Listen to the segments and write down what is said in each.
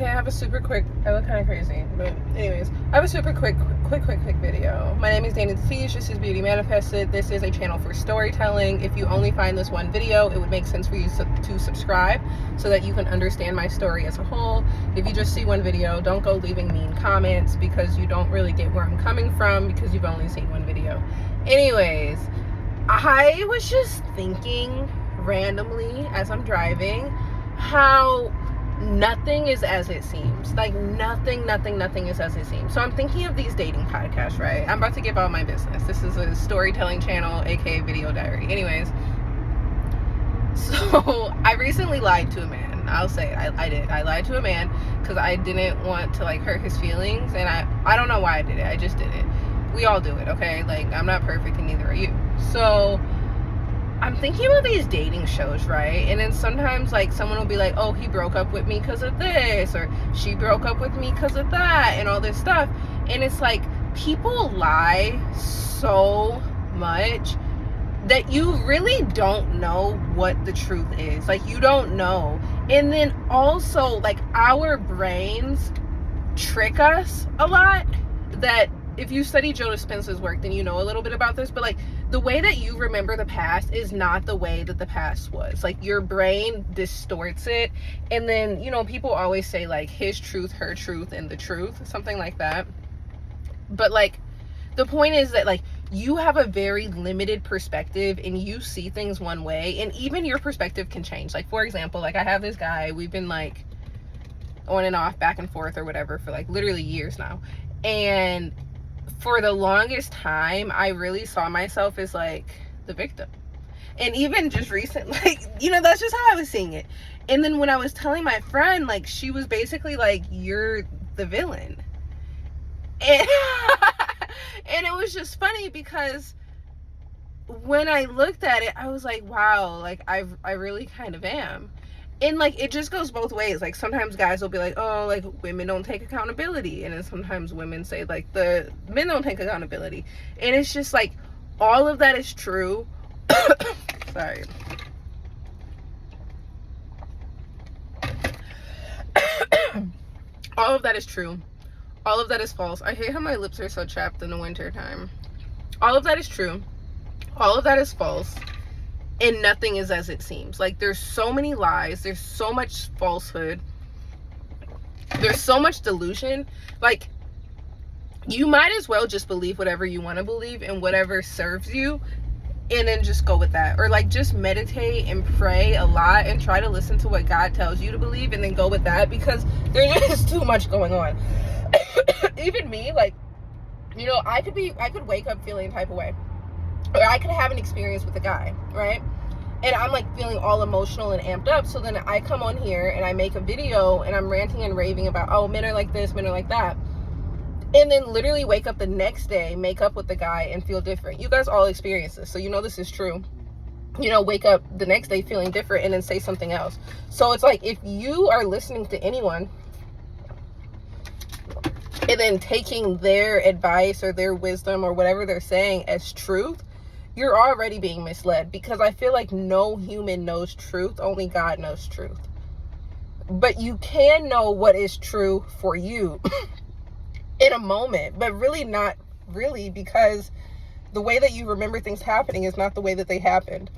Okay, I have a super quick, I look kind of crazy, but anyways, I have a super quick video. My name is Dani Defiche. This is Beauty Manifested. This is a channel for storytelling. If you only find this one video, it would make sense for you to subscribe so that you can understand my story as a whole. If you just see one video, don't go leaving mean comments because you don't really get where I'm coming from because you've only seen one video. Anyways, I was just thinking randomly as I'm driving how nothing is as it seems. Like nothing is as it seems. So I'm thinking of these dating podcasts, right? I'm about to give out my business. This is a storytelling channel, aka video diary. Anyways, so I recently lied to a man. I'll say I did. I lied to a man because I didn't want to like hurt his feelings, and I don't know why I did it. I just did it. We all do it, okay? Like I'm not perfect and neither are you. So I'm thinking about these dating shows, right? And then sometimes like someone will be like, oh, he broke up with me because of this, or she broke up with me because of that, and all this stuff. And it's like people lie so much that you really don't know what the truth is. Like you don't know. And then also like our brains trick us a lot. That if you study Joe Dispenza's work, then you know a little bit about this, but like the way that you remember the past is not the way that the past was. Like your brain distorts it. And then, you know, people always say like his truth, her truth, and the truth, something like that. But like the point is that like you have a very limited perspective and you see things one way, and even your perspective can change. Like for example, like I have this guy, we've been like on and off, back and forth or whatever for like literally years now. And for the longest time, I really saw myself as like the victim. And even just recently, like, you know, that's just how I was seeing it. And then when I was telling my friend, like, she was basically like, you're the villain. And, and it was just funny because when I looked at it, I was like, wow, like I really kind of am. And like it just goes both ways. Like sometimes guys will be like, oh, like women don't take accountability, and then sometimes women say like the men don't take accountability. And it's just like all of that is true. Sorry. All of that is true. All of that is false. I hate how my lips are so chapped in the winter time. All of that is true. All of that is false. And nothing is as it seems. Like there's so many lies, there's so much falsehood, there's so much delusion. Like you might as well just believe whatever you want to believe and whatever serves you, and then just go with that. Or like just meditate and pray a lot and try to listen to what God tells you to believe and then go with that, because there's just too much going on. Even me, like, you know, I could wake up feeling a type of way, or I could have an experience with a guy, right? And I'm like feeling all emotional and amped up. So then I come on here and I make a video and I'm ranting and raving about, oh, men are like this, men are like that. And then literally wake up the next day, make up with the guy and feel different. You guys all experience this, so you know this is true. You know, wake up the next day feeling different and then say something else. So it's like if you are listening to anyone and then taking their advice or their wisdom or whatever they're saying as truth, you're already being misled, because I feel like no human knows truth. Only God knows truth. But you can know what is true for you in a moment, but really not really, because the way that you remember things happening is not the way that they happened.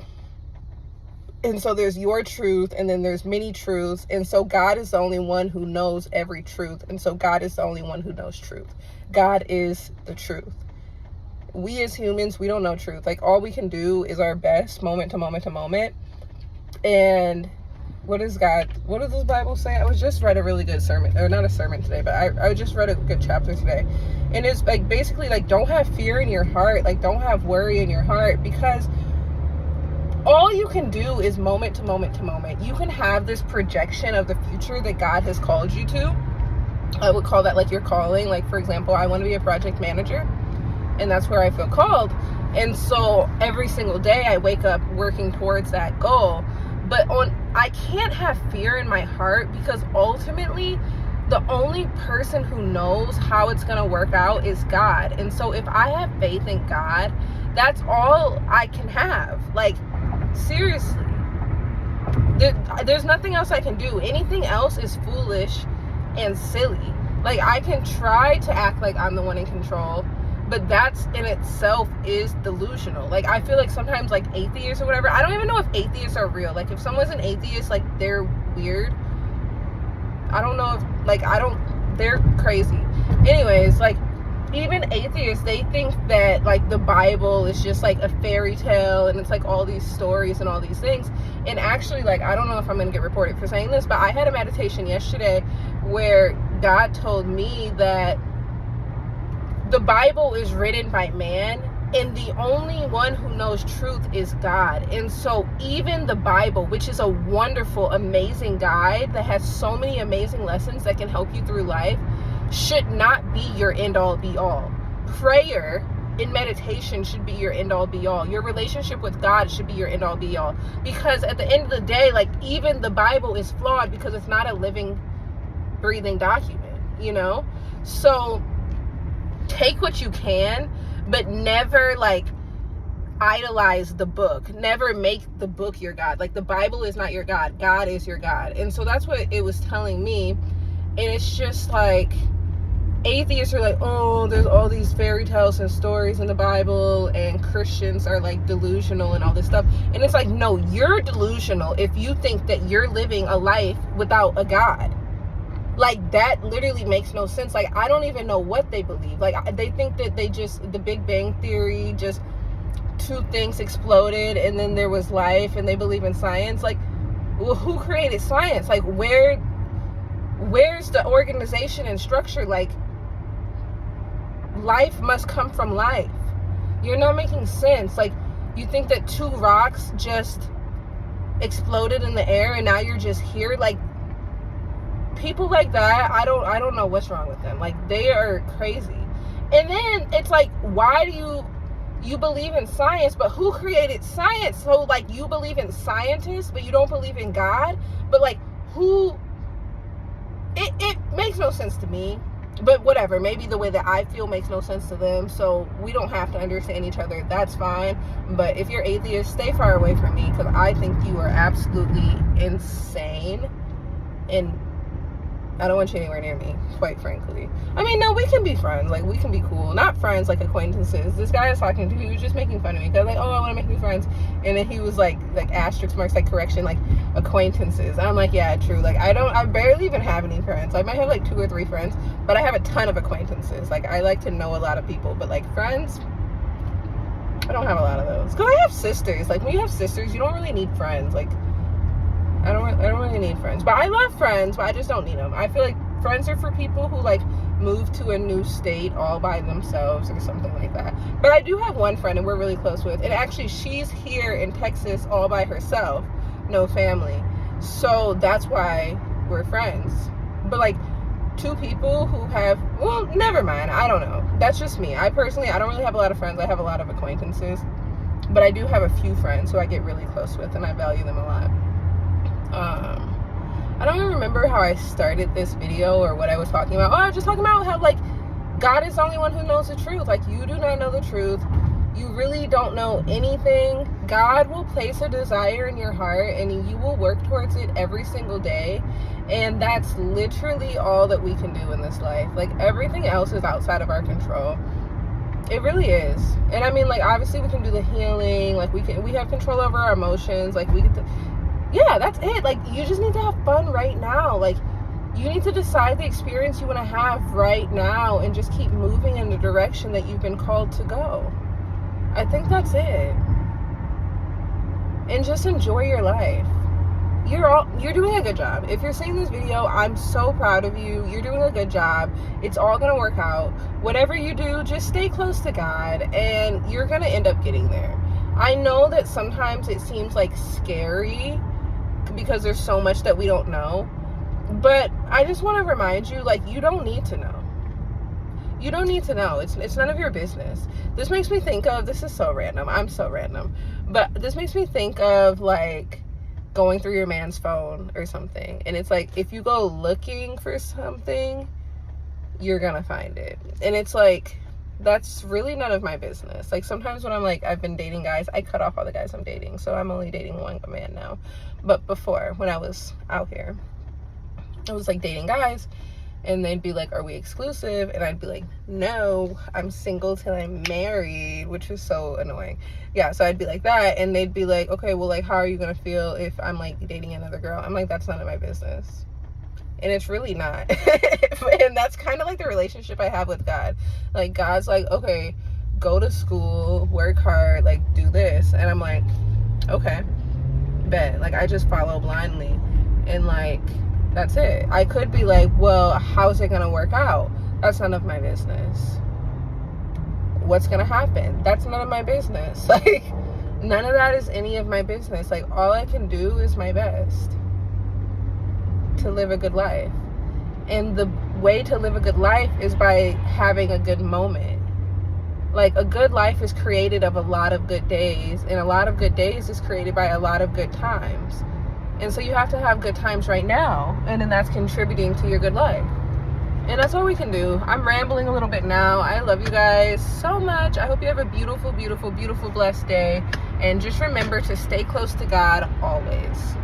And so there's your truth, and then there's many truths. And so God is the only one who knows every truth. And so God is the only one who knows truth. God is the truth. We as humans, we don't know truth. Like all we can do is our best moment to moment to moment. And what does the Bible say? I was just read a really good sermon, or not a sermon today, but I just read a good chapter today. And it's like basically like don't have fear in your heart. Like don't have worry in your heart, because all you can do is moment to moment to moment. You can have this projection of the future that God has called you to. I would call that like your calling. Like for example, I want to be a project manager. And that's where I feel called. And so every single day I wake up working towards that goal. But I can't have fear in my heart, because ultimately the only person who knows how it's going to work out is God. And so if I have faith in God, that's all I can have. Like seriously, there's nothing else I can do. Anything else is foolish and silly. Like, I can try to act like I'm the one in control, but that's in itself is delusional. Like, I feel like sometimes, like, atheists or whatever, I don't even know if atheists are real. Like, if someone's an atheist, like, they're weird. I don't know if, like, they're crazy. Anyways, like, even atheists, they think that, like, the Bible is just, like, a fairy tale, and it's, like, all these stories and all these things. And actually, like, I don't know if I'm going to get reported for saying this, but I had a meditation yesterday where God told me that the Bible is written by man, and the only one who knows truth is God. And so even the Bible, which is a wonderful, amazing guide that has so many amazing lessons that can help you through life, should not be your end-all be-all. Prayer and meditation should be your end-all be-all. Your relationship with God should be your end-all be-all. Because at the end of the day, like, even the Bible is flawed because it's not a living, breathing document, you know? So take what you can, but never, like, idolize the book. Never make the book your God. Like, the Bible is not your God. God is your God. And so that's what it was telling me. And it's just like, atheists are like, oh, there's all these fairy tales and stories in the Bible, and Christians are, like, delusional and all this stuff. And it's like, no, you're delusional if you think that you're living a life without a God. Like, that literally makes no sense. Like, I don't even know what they believe. Like, they think that the Big Bang Theory, just two things exploded and then there was life, and they believe in science. Like, well, who created science? Like, where's the organization and structure? Like, life must come from life. You're not making sense. Like, you think that two rocks just exploded in the air and now you're just here? Like, people like that, I don't know what's wrong with them. Like, they are crazy. And then it's like, why do you believe in science, but who created science? So, like, you believe in scientists, but you don't believe in God? But, like, who? It makes no sense to me. But whatever, maybe the way that I feel makes no sense to them, so we don't have to understand each other. That's fine. But if you're atheist, stay far away from me, because I think you are absolutely insane, and I don't want you anywhere near me, quite frankly. I mean, no, we can be friends. Like, we can be cool. Not friends, like acquaintances. This guy I was talking to, he was just making fun of me. Because, like, oh, I want to make new friends. And then he was like asterisk marks, like, correction, like, acquaintances. And I'm like, yeah, true. Like, I barely even have any friends. I might have, like, 2 or 3 friends. But I have a ton of acquaintances. Like, I like to know a lot of people. But, like, friends, I don't have a lot of those. Because I have sisters. Like, when you have sisters, you don't really need friends. Like, I don't really need friends. But I love friends, but I just don't need them. I feel like friends are for people who, like, move to a new state all by themselves or something like that. But I do have one friend and we're really close with. And actually, she's here in Texas all by herself. No family. So that's why we're friends. But, like, 2 people who have, well, never mind. I don't know. That's just me. I don't really have a lot of friends. I have a lot of acquaintances. But I do have a few friends who I get really close with, and I value them a lot. I don't even remember how I started this video or what I was talking about. Oh, I was just talking about how, like, God is the only one who knows the truth. Like, you do not know the truth. You really don't know anything. God will place a desire in your heart and you will work towards it every single day. And that's literally all that we can do in this life. Like, everything else is outside of our control. It really is. And I mean, like, obviously we can do the healing. Like, we have control over our emotions. Like, yeah, that's it. Like, you just need to have fun right now. Like, you need to decide the experience you want to have right now and just keep moving in the direction that you've been called to go. I think that's it. And just enjoy your life. You're doing a good job. If you're seeing this video, I'm so proud of you. You're doing a good job. It's all gonna work out. Whatever you do, just stay close to God and you're gonna end up getting there. I know that sometimes it seems like scary because there's so much that we don't know, but I just want to remind you, like, you don't need to know. You don't need to know. It's none of your business. This makes me think of, this is so random. I'm so random. But this makes me think of, like, going through your man's phone or something. And it's like, if you go looking for something, you're gonna find it. And it's like, that's really none of my business. Like, sometimes when I'm like, I've been dating guys, I cut off all the guys I'm dating. So I'm only dating one man now. But before, when I was out here, I was like dating guys. And they'd be like, are we exclusive? And I'd be like, no, I'm single till I'm married, which is so annoying. Yeah, so I'd be like that, and they'd be like, okay, well, like, how are you gonna feel if I'm like dating another girl? I'm like, that's none of my business. And it's really not. And that's kind of like the relationship I have with God. Like, God's like, okay, go to school, work hard, like, do this. And I'm like, okay, bet. Like, I just follow blindly. And like, that's it. I could be like, well, how's it gonna work out? That's none of my business. What's gonna happen? That's none of my business. Like, none of that is any of my business. Like, all I can do is my best to live a good life. And the way to live a good life is by having a good moment. Like, a good life is created of a lot of good days, and a lot of good days is created by a lot of good times. And so you have to have good times right now, and then that's contributing to your good life. And that's all we can do. I'm rambling a little bit now. I love you guys so much. I hope you have a beautiful, beautiful, beautiful, blessed day. And just remember to stay close to God always.